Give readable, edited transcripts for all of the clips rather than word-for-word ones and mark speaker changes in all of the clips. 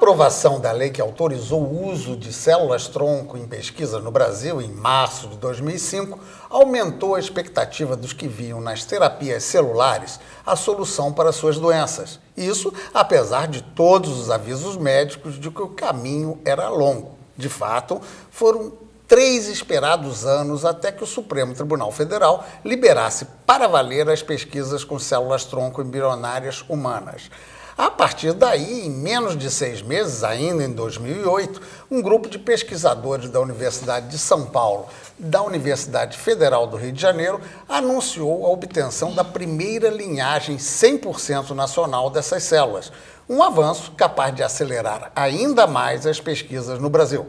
Speaker 1: aprovação da lei que autorizou o uso de células-tronco em pesquisa no Brasil, em março de 2005, aumentou a expectativa dos que viam nas terapias celulares a solução para suas doenças. Isso apesar de todos os avisos médicos de que o caminho era longo. De fato, foram 3 esperados anos até que o Supremo Tribunal Federal liberasse para valer as pesquisas com células-tronco embrionárias humanas. A partir daí, em menos de 6 meses, ainda em 2008, um grupo de pesquisadores da Universidade de São Paulo, da Universidade Federal do Rio de Janeiro, anunciou a obtenção da primeira linhagem 100% nacional dessas células, um avanço capaz de acelerar ainda mais as pesquisas no Brasil.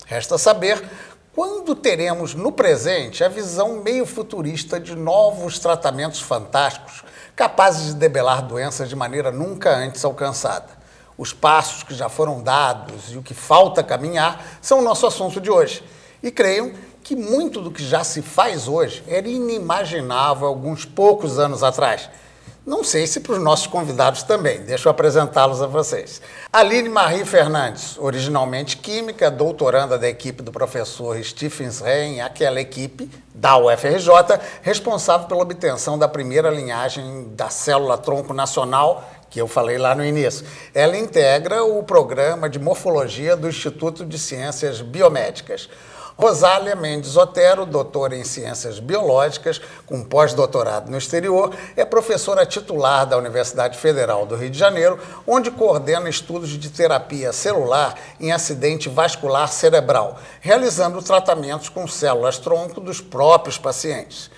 Speaker 1: Resta saber quando teremos no presente a visão meio futurista de novos tratamentos fantásticos, capazes de debelar doenças de maneira nunca antes alcançada. Os passos que já foram dados e o que falta caminhar são o nosso assunto de hoje. E creio que muito do que já se faz hoje era inimaginável alguns poucos anos atrás. Não sei se para os nossos convidados também. Deixa eu apresentá-los a vocês. Aline Marie Fernandes, originalmente química, doutoranda da equipe do professor Stephen Rein, aquela equipe da UFRJ, responsável pela obtenção da primeira linhagem da célula-tronco nacional, que eu falei lá no início. Ela integra o programa de morfologia do Instituto de Ciências Biomédicas. Rosália Mendes Otero, doutora em Ciências Biológicas, com pós-doutorado no exterior, é professora titular da Universidade Federal do Rio de Janeiro, onde coordena estudos de terapia celular em acidente vascular cerebral, realizando tratamentos com células-tronco dos próprios pacientes.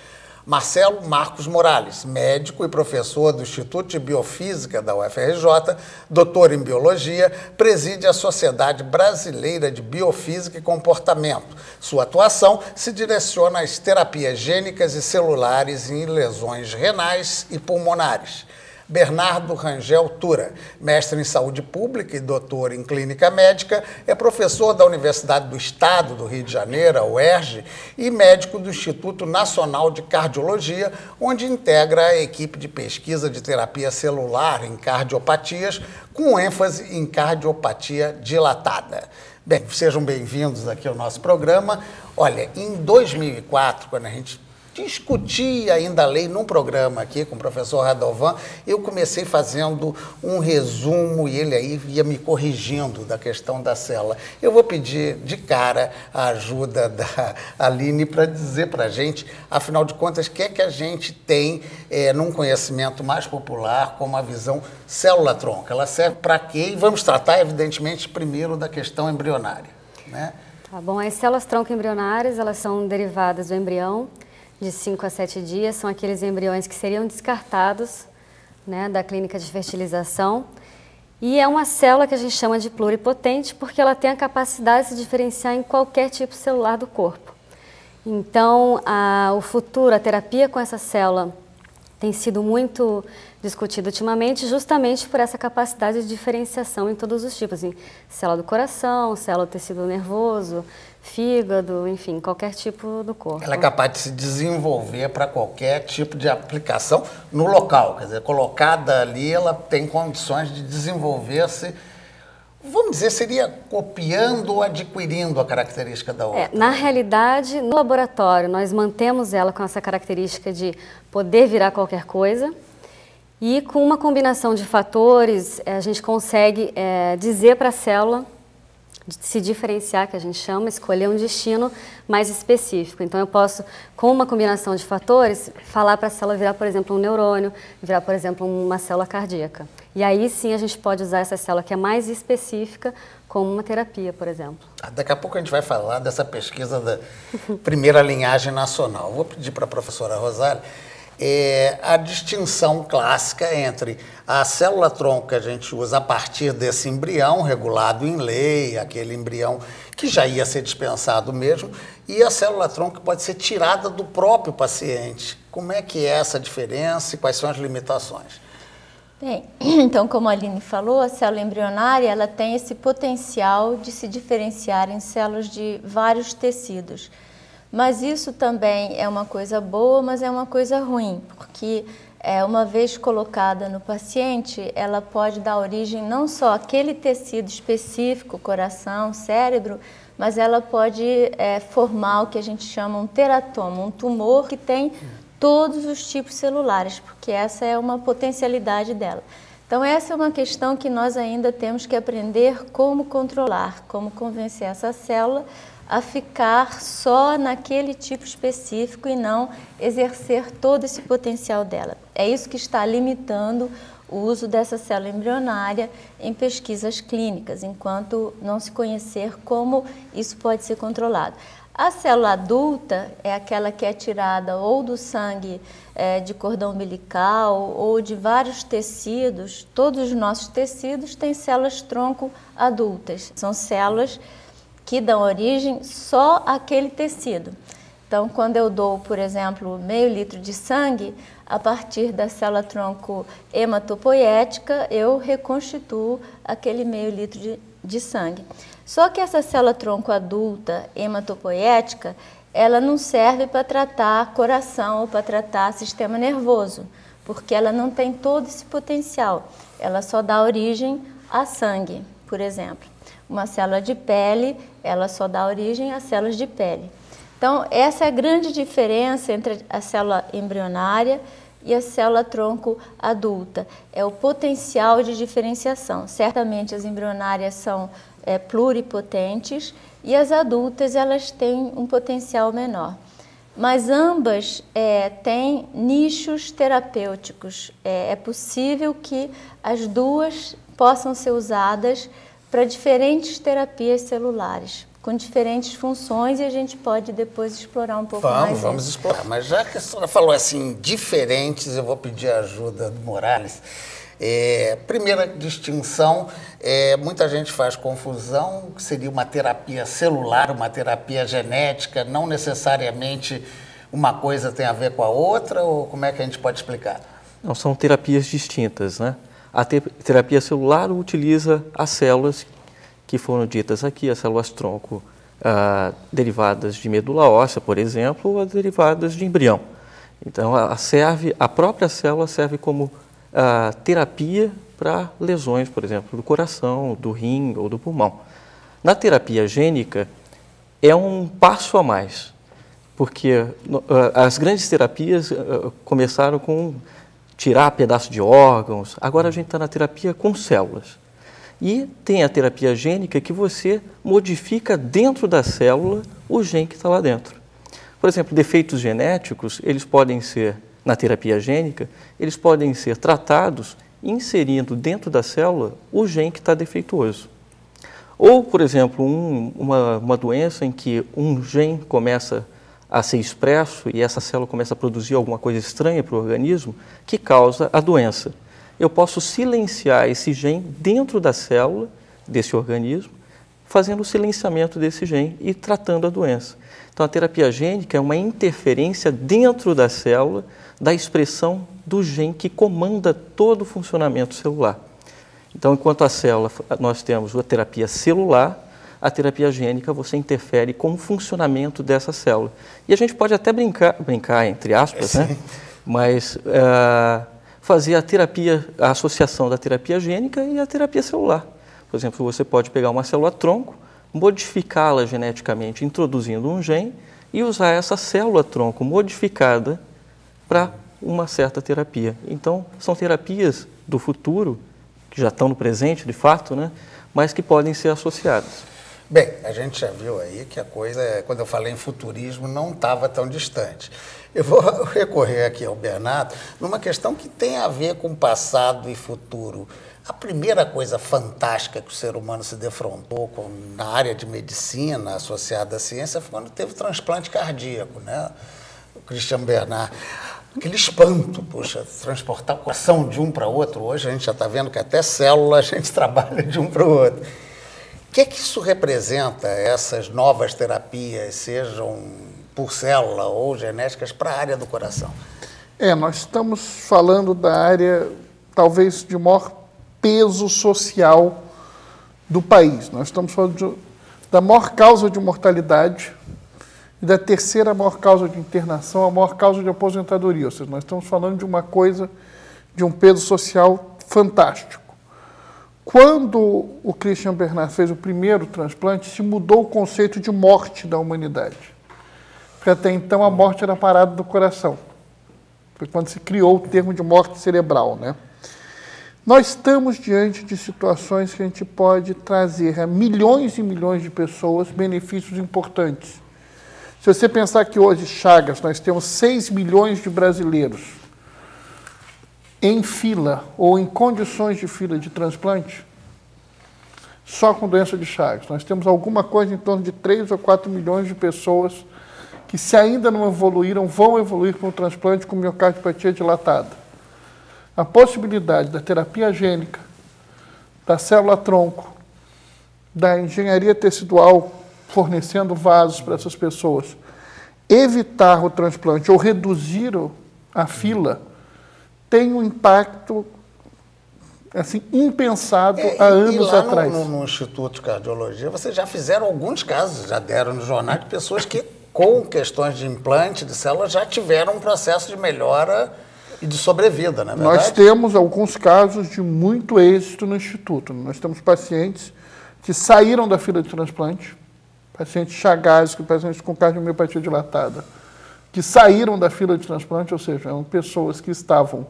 Speaker 1: Marcelo Marcos Morales, médico e professor do Instituto de Biofísica da UFRJ, doutor em Biologia, preside a Sociedade Brasileira de Biofísica e Comportamento. Sua atuação se direciona às terapias gênicas e celulares em lesões renais e pulmonares. Bernardo Rangel Tura, mestre em Saúde Pública e doutor em Clínica Médica, é professor da Universidade do Estado do Rio de Janeiro, a UERJ, e médico do Instituto Nacional de Cardiologia, onde integra a equipe de pesquisa de terapia celular em cardiopatias, com ênfase em cardiopatia dilatada. Bem, sejam bem-vindos aqui ao nosso programa. Olha, em 2004, quando a gente discutia ainda a lei num programa aqui com o professor Radovan, eu comecei fazendo um resumo e ele aí ia me corrigindo da questão da célula. Eu vou pedir de cara a ajuda da Aline para dizer para a gente, afinal de contas, o que é que a gente tem num conhecimento mais popular como a visão célula-tronco. Ela serve para quê? E vamos tratar, evidentemente, primeiro da questão embrionária, né?
Speaker 2: Tá bom, as células-tronco embrionárias, elas são derivadas do embrião, de 5 a 7 dias, são aqueles embriões que seriam descartados, né, da clínica de fertilização. E é uma célula que a gente chama de pluripotente porque ela tem a capacidade de se diferenciar em qualquer tipo celular do corpo. Então, o futuro, a terapia com essa célula tem sido muito discutida ultimamente justamente por essa capacidade de diferenciação em todos os tipos, em célula do coração, célula do tecido nervoso, fígado, enfim, qualquer tipo do corpo.
Speaker 1: Ela é capaz de se desenvolver para qualquer tipo de aplicação no local, quer dizer, colocada ali, ela tem condições de desenvolver-se, vamos dizer, seria copiando ou adquirindo a característica da outra.
Speaker 2: Na realidade, no laboratório, nós mantemos ela com essa característica de poder virar qualquer coisa e com uma combinação de fatores, a gente consegue dizer para a célula se diferenciar, que a gente chama, escolher um destino mais específico. Então, eu posso, com uma combinação de fatores, falar para a célula virar, por exemplo, um neurônio, virar, por exemplo, uma célula cardíaca. E aí, sim, a gente pode usar essa célula que é mais específica como uma terapia, por exemplo.
Speaker 1: Daqui a pouco a gente vai falar dessa pesquisa da primeira linhagem nacional. Vou pedir para a professora Rosália a distinção clássica entre a célula-tronco que a gente usa a partir desse embrião regulado em lei, aquele embrião que já ia ser dispensado mesmo, e a célula-tronco que pode ser tirada do próprio paciente. Como é que é essa diferença e quais são as limitações?
Speaker 3: Bem, então, como a Aline falou, a célula embrionária ela tem esse potencial de se diferenciar em células de vários tecidos. Mas isso também é uma coisa boa, mas é uma coisa ruim, porque uma vez colocada no paciente, ela pode dar origem não só àquele tecido específico, coração, cérebro, mas ela pode formar o que a gente chama um teratoma, um tumor que tem todos os tipos celulares, porque essa é uma potencialidade dela. Então essa é uma questão que nós ainda temos que aprender como controlar, como convencer essa célula a ficar só naquele tipo específico e não exercer todo esse potencial dela. É isso que está limitando o uso dessa célula embrionária em pesquisas clínicas, enquanto não se conhecer como isso pode ser controlado. A célula adulta é aquela que é tirada ou do sangue de cordão umbilical ou de vários tecidos. Todos os nossos tecidos têm células tronco adultas. São células que dão origem só àquele tecido. Então, quando eu dou, por exemplo, meio litro de sangue, a partir da célula tronco hematopoética, eu reconstituo aquele meio litro de sangue. Só que essa célula tronco adulta hematopoética, ela não serve para tratar coração ou para tratar sistema nervoso, porque ela não tem todo esse potencial. Ela só dá origem a sangue, por exemplo. Uma célula de pele, ela só dá origem a células de pele. Então, essa é a grande diferença entre a célula embrionária e a célula tronco adulta. É o potencial de diferenciação. Certamente as embrionárias são pluripotentes e as adultas elas têm um potencial menor. Mas ambas têm nichos terapêuticos. É possível que as duas possam ser usadas para diferentes terapias celulares, com diferentes funções, e a gente pode depois explorar um pouco mais.
Speaker 1: Vamos explorar. Mas já que a senhora falou assim, diferentes, eu vou pedir a ajuda do Morales. Primeira distinção, muita gente faz confusão, que seria uma terapia celular, uma terapia genética, não necessariamente uma coisa tem a ver com a outra, ou como é que a gente pode explicar?
Speaker 4: Não, são terapias distintas, né? A terapia celular utiliza as células que foram ditas aqui, as células tronco derivadas de medula óssea, por exemplo, ou derivadas de embrião. Então, a própria célula serve como terapia para lesões, por exemplo, do coração, do rim ou do pulmão. Na terapia gênica, é um passo a mais, porque as grandes terapias começaram com tirar pedaço de órgãos, agora a gente está na terapia com células. E tem a terapia gênica que você modifica dentro da célula o gene que está lá dentro. Por exemplo, defeitos genéticos, eles podem ser, na terapia gênica, eles podem ser tratados inserindo dentro da célula o gene que está defeituoso. Ou, por exemplo, uma doença em que um gene começa a ser expresso e essa célula começa a produzir alguma coisa estranha para o organismo que causa a doença. Eu posso silenciar esse gene dentro da célula desse organismo, fazendo o silenciamento desse gene e tratando a doença. Então, a terapia gênica é uma interferência dentro da célula da expressão do gene que comanda todo o funcionamento celular. Então, enquanto a célula, nós temos a terapia celular, a terapia gênica você interfere com o funcionamento dessa célula. E a gente pode até brincar entre aspas, né? Mas fazer a associação da terapia gênica e a terapia celular. Por exemplo, você pode pegar uma célula tronco, modificá-la geneticamente, introduzindo um gene, e usar essa célula tronco modificada para uma certa terapia. Então, são terapias do futuro, que já estão no presente, de fato, né? Mas que podem ser associadas.
Speaker 1: Bem, a gente já viu aí que a coisa, quando eu falei em futurismo, não estava tão distante. Eu vou recorrer aqui ao Bernardo numa questão que tem a ver com passado e futuro. A primeira coisa fantástica que o ser humano se defrontou na área de medicina associada à ciência foi quando teve transplante cardíaco, né? O Christian Bernard. Aquele espanto, poxa, transportar o coração de um para outro. Hoje a gente já está vendo que até célula a gente trabalha de um para o outro. O que é que isso representa, essas novas terapias, sejam por célula ou genéticas, para a área do coração?
Speaker 5: Nós estamos falando da área, talvez, de maior peso social do país. Nós estamos falando da maior causa de mortalidade e da terceira maior causa de internação, a maior causa de aposentadoria. Ou seja, nós estamos falando de uma coisa, de um peso social fantástico. Quando o Christian Bernard fez o primeiro transplante, se mudou o conceito de morte da humanidade. Porque até então a morte era a parada do coração. Foi quando se criou o termo de morte cerebral, né? Nós estamos diante de situações que a gente pode trazer a milhões e milhões de pessoas benefícios importantes. Se você pensar que hoje, Chagas, nós temos 6 milhões de brasileiros em fila ou em condições de fila de transplante, só com doença de Chagas. Nós temos alguma coisa em torno de 3 ou 4 milhões de pessoas que, se ainda não evoluíram, vão evoluir para um transplante com miocardiopatia dilatada. A possibilidade da terapia gênica, da célula-tronco, da engenharia tecidual fornecendo vasos para essas pessoas, evitar o transplante ou reduzir a fila, tem um impacto assim, impensado há anos atrás.
Speaker 1: No Instituto de Cardiologia, vocês já fizeram alguns casos, já deram no jornal, de pessoas que, com questões de implante de células, já tiveram um processo de melhora e de sobrevida, não é verdade?
Speaker 5: Nós temos alguns casos de muito êxito no Instituto. Nós temos pacientes que saíram da fila de transplante, pacientes chagásicos, pacientes com cardiomiopatia dilatada, que saíram da fila de transplante, ou seja, eram pessoas que estavam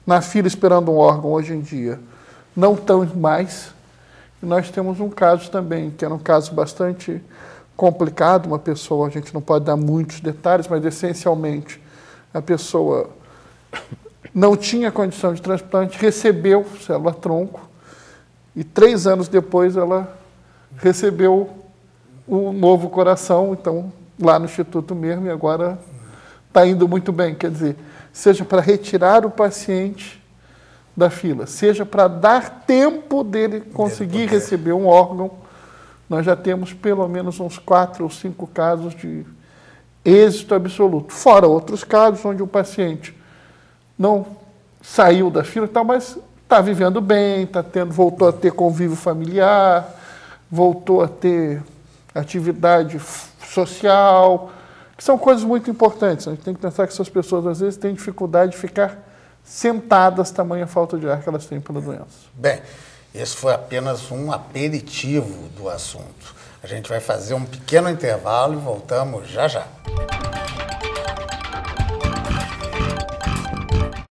Speaker 5: na fila esperando um órgão hoje em dia, não estão mais. E nós temos um caso também, que era um caso bastante complicado, uma pessoa, a gente não pode dar muitos detalhes, mas essencialmente a pessoa não tinha condição de transplante, recebeu célula-tronco e 3 anos depois ela recebeu o novo coração, então lá no Instituto mesmo, e agora está indo muito bem. Quer dizer, seja para retirar o paciente da fila, seja para dar tempo dele conseguir receber um órgão, nós já temos pelo menos uns 4 ou 5 casos de êxito absoluto. Fora outros casos onde o paciente não saiu da fila, mas está vivendo bem, voltou a ter convívio familiar, voltou a ter atividade social, que são coisas muito importantes. A gente tem que pensar que essas pessoas, às vezes, têm dificuldade de ficar sentadas, tamanha falta de ar que elas têm pela doença.
Speaker 1: Bem, esse foi apenas um aperitivo do assunto. A gente vai fazer um pequeno intervalo e voltamos já já.